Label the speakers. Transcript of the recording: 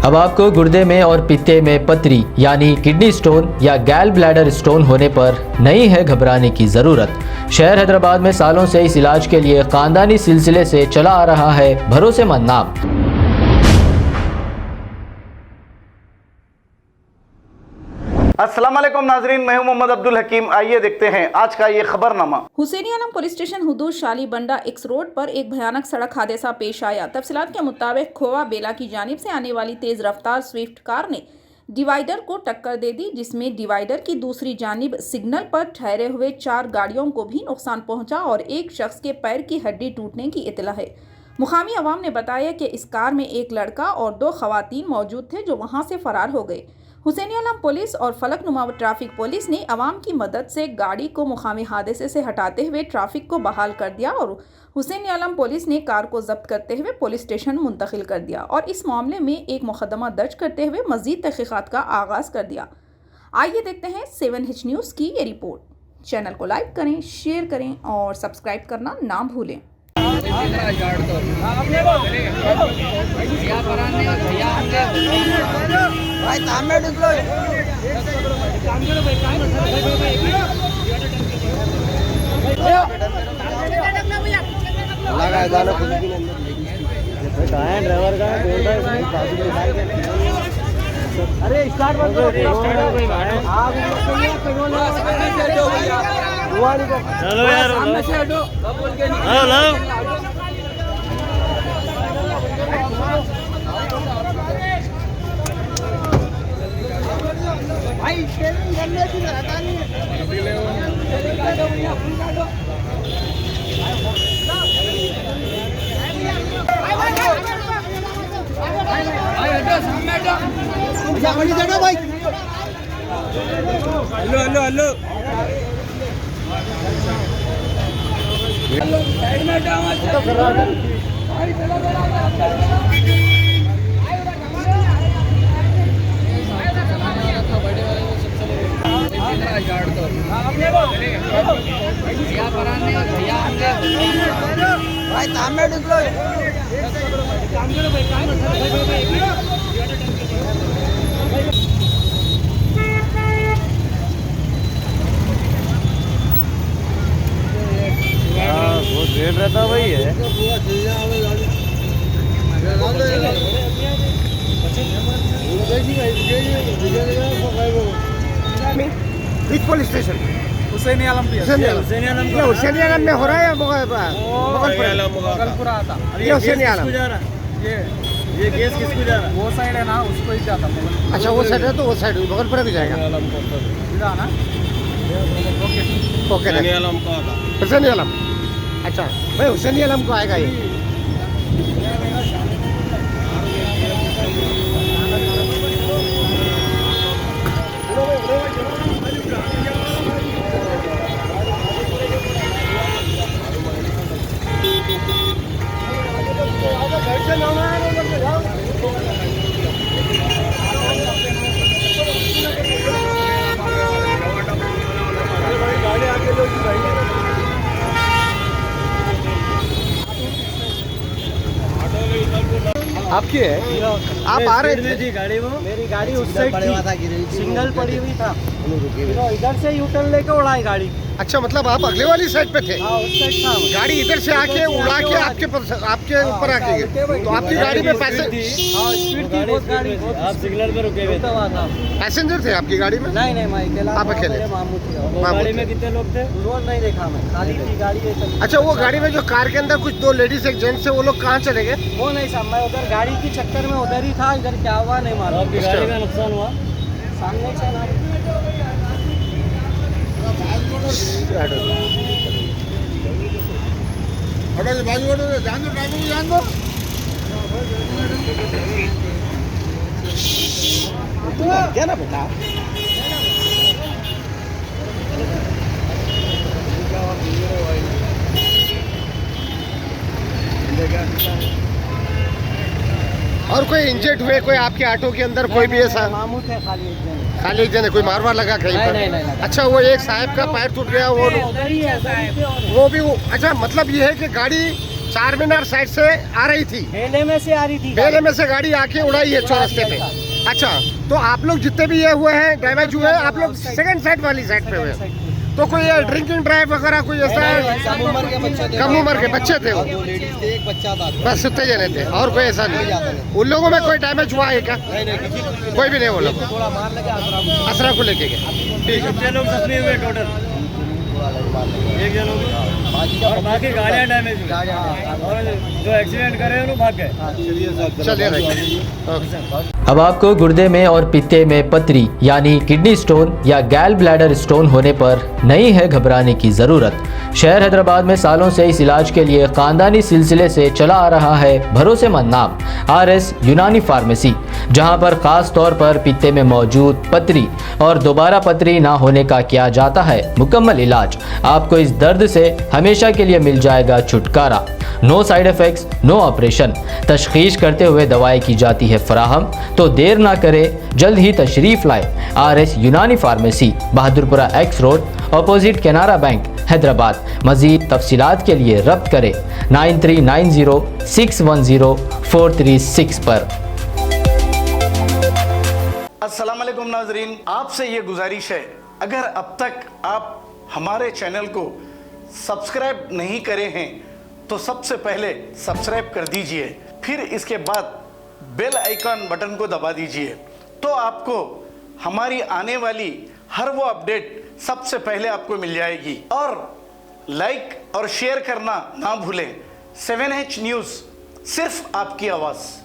Speaker 1: अब आपको गुर्दे में और पित्ते में पथरी यानी किडनी स्टोन या गैल ब्लैडर स्टोन होने पर नहीं है घबराने की ज़रूरत। शहर हैदराबाद में सालों से इस इलाज के लिए खानदानी सिलसिले से चला आ रहा है भरोसेमंद नाम।
Speaker 2: अस्सलाम वालेकुम नाजरीन, मैं हूं मोहम्मद अब्दुल हकीम। आइए देखते हैं आज का ये खबरनामा।
Speaker 3: हुसैनी आलम पुलिस स्टेशन हुदूद शाली बंडा एक्स रोड पर एक भयानक सड़क हादसा पेश आया। तफसीलात के मुताबिक खोवा बेला की जानिब से आने वाली तेज रफ्तार स्विफ्ट कार ने डिवाइडर को टक्कर दे दी, जिसमें डिवाइडर की दूसरी जानिब सिग्नल पर ठहरे हुए 4 गाड़ियों को भी नुकसान पहुंचा और एक शख्स के पैर की हड्डी टूटने की इतला है। मुकामी अवाम ने बताया कि इस कार में एक लड़का और 2 खवातीन मौजूद थे जो वहां से फरार हो गए। हुसैनी आलम पुलिस और फलकनुमा ट्रैफिक पुलिस ने अवाम की मदद से गाड़ी को मुकामी हादसे से हटाते हुए ट्रैफिक को बहाल कर दिया और हुसैनी आलम पुलिस ने कार को जब्त करते हुए पुलिस स्टेशन मुंतकिल कर दिया और इस मामले में एक मुकदमा दर्ज करते हुए मजीद तहकीकात का आगाज कर दिया। आइए देखते हैं 7H न्यूज़ की ये रिपोर्ट। चैनल को लाइक करें, शेयर करें और सब्सक्राइब करना ना भूलें।
Speaker 4: ड्राइवर का अरे स्टार्ट मत करो, चलो यार, हेलो भाई शेयरिंग करने की रहता नहीं भाई। हेलो हेलो हेलो साइड में भाई सामने निकलो। बहुत रेट रहता भाई है। पुलिस स्टेशन हुसैनी आलम में हो रहा है बगलपुरा आता। ये हुसैनी आलम ये केस किसको जा रहा है? वो साइड है ना, उसको ही जाता है। अच्छा वो साइड है तो वो साइड बगलपुरा भी जाएगा ना। ओके हुसैनी आलम। अच्छा भाई हुसैनी आलम को आएगा ये। आपकी है? आप आ रहे थे जी गाड़ी में? मेरी गाड़ी उस साइड सिग्नल पड़ी हुई था, इधर से यू टर्न लेके उड़ाई गाड़ी। अच्छा मतलब आप अगले वाली साइड पे थे? हाँ, उस साइड था। गाड़ी इधर से आके उड़ा के आपके ऊपर आके गई तो आपकी गाड़ी में स्पीड थी बहुत गाड़ी। आप सिग्नल पे रुके हुए थे? पैसेंजर थे आपकी गाड़ी में? नहीं नहीं, आप अकेले? मामू थे। गाड़ी में कितने लोग थे? वो नहीं देखा मैं, खाली थी गाड़ी। अच्छा वो गाड़ी में जो कार के अंदर कुछ 2 लेडीज एक जेंट्स थे, वो लोग कहाँ चले गए? वो नहीं साहब, मैं उधर गाड़ी की चक्कर में उधर ही था, इधर क्या हुआ नहीं मालूम। आपकी गाड़ी का नुकसान हुआ? सामने चला क्या ना बेटा। और कोई इंजर्ड हुए कोई आपके ऑटो के अंदर? कोई भी ऐसा? मामू थे खाली एक जने। कोई मार लगा कहीं पर? नहीं। अच्छा वो एक साहब का पैर टूट गया, वो भी अच्छा मतलब ये है कि गाड़ी
Speaker 5: चार मीनार साइड से आ रही थी,
Speaker 4: बेले में से आ रही थी,
Speaker 5: बेले में से गाड़ी आके उड़ाई है चौरस्ते पे। अच्छा, तो आप लोग जितने भी ये हुए हैं डैमेज हुए हैं, आप लोग सेकंड साइड वाली साइड पे हुए हैं। तो कोई ड्रिंकिंग ड्राइव वगैरह कोई ऐसा
Speaker 4: कम उम्र के बच्चे थे,
Speaker 5: कम उम्र के बच्चे थे वो,
Speaker 4: दो लेडीज थे, एक बच्चा था,
Speaker 5: बस उतने जने थे और कोई ऐसा नहीं। उन लोगों में कोई डैमेज हुआ है क्या? कोई भी नहीं। वो लोग
Speaker 4: थोड़ा मार लगे
Speaker 5: असरा को लेके गए।
Speaker 6: कितने लोग जख्मी हुए टोटल? एक जन और बाकी गाड़ियाँ डैमेज हुई और जो एक्सीडेंट करे वो भाग गए।
Speaker 5: चलिए
Speaker 1: अब आपको गुर्दे में और पित्ते में पथरी यानी किडनी स्टोन या गैल ब्लैडर स्टोन होने पर नहीं है घबराने की ज़रूरत। शहर हैदराबाद में सालों से इस इलाज के लिए ख़ानदानी सिलसिले से चला आ रहा है भरोसेमंद नाम RS यूनानी फार्मेसी, जहां पर ख़ास तौर पर पित्ते में मौजूद पथरी और दोबारा पथरी ना होने का किया जाता है मुकम्मल इलाज। आपको इस दर्द से हमेशा के लिए मिल जाएगा छुटकारा। No side effects, no operation. तशखीस करते हुए दवाई की जाती है फराहम। तो देर ना करें, जल्द ही तशरीफ़ लाए RS यूनानी pharmacy, Bahadurpura X road, opposite Canara bank, Hyderabad. मज़ीद तफसीलात के लिए रब्त करें 9390610436 पर।
Speaker 2: अस्सलाम वालेकुम नाजरीन, आपसे ये गुजारिश है, अगर अब तक आप हमारे चैनल को सब्सक्राइब नहीं करे हैं तो सबसे पहले सब्सक्राइब कर दीजिए, फिर इसके बाद बेल आइकन बटन को दबा दीजिए, तो आपको हमारी आने वाली हर वो अपडेट सबसे पहले आपको मिल जाएगी। और लाइक और शेयर करना ना भूलें। 7H न्यूज़, सिर्फ आपकी आवाज़।